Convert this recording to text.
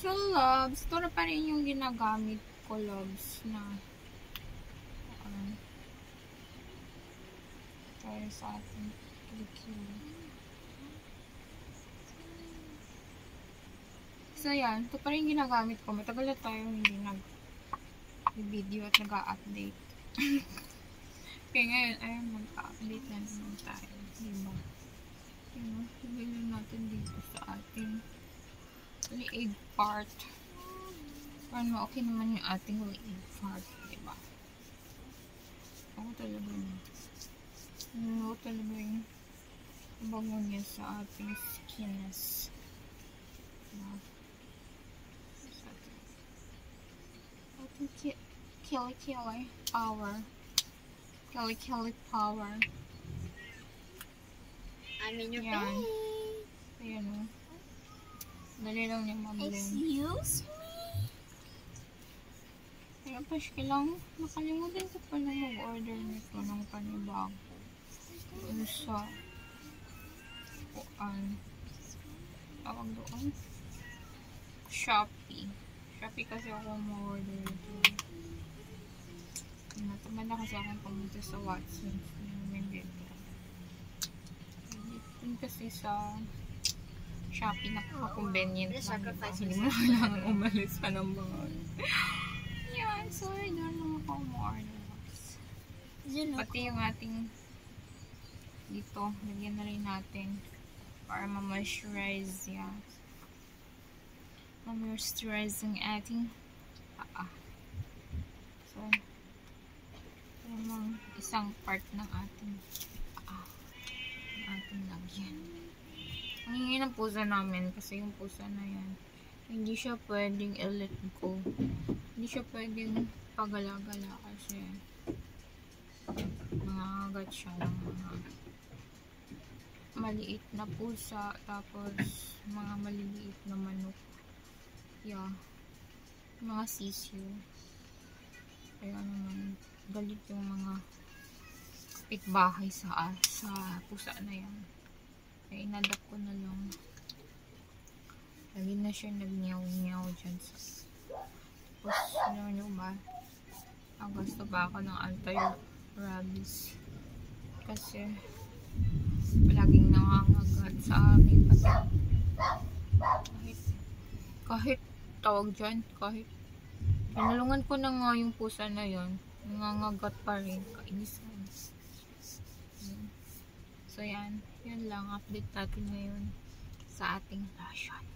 So, loves, ito na pa rin yung ginagamit ko, loves, na try sa ating kilikili. So, yan. Ito pa rin ginagamit ko. Matagal na tayo hindi nag-video at nag-update. Kaya ngayon, ayun, mag-update na naman tayo. Diba? Yun, higilin natin dito sa ating leeg part. Parang okay naman yung ating leeg part. Diba? Ako talaga na. Ano talaga yung bango niya sa ating skins. Diba? Sa ating kilikili power. Kilikili power. I'm in your Yan. face. Ayan o. Dali lang niya mablend. Excuse me? Kaya pa siya lang. Nakalimutan ko pa na mag-order nito ng panibago. Ano sa tawag doon? Shopee. Shopee kasi ako mag-order ito. Natamad na kasi akong pumunta sa Watsons. Yun kasi sa Shopee napaka-convenient lang. Diba? Hindi mo kailangan umalis pa ng mga yan. So, doon lang ako mag-order. Pati yung ating dito, lagyan na rin natin para ma-moisturize yan. Ma-moisturize ang ating paa. So, yung isang part ng ating paa. Ang ating lagyan. Ang hingi ng pusa namin kasi yung pusa na yan, hindi siya pwedeng i-let go. Hindi siya pwedeng pagala-gala kasi nangangagat siya ng mga maliit na pusa, tapos mga maliliit na manok. Yeah. Mga sisiyo. Kaya naman, galit yung mga kapitbahay sa pusa na yan. Kaya inadapt ko na lang. Lagi na siya nag-meow-meow dyan sa tapos, alam nyo ba, ang gusto ba ako ng anti-rabies kasi palaging nangangagat sa amin kahit tawag dyan, kahit pinulungan ko na nga yung pusa na yon, nangangagat pa rin, kainisan. So yan lang, update natin ngayon sa ating lotion.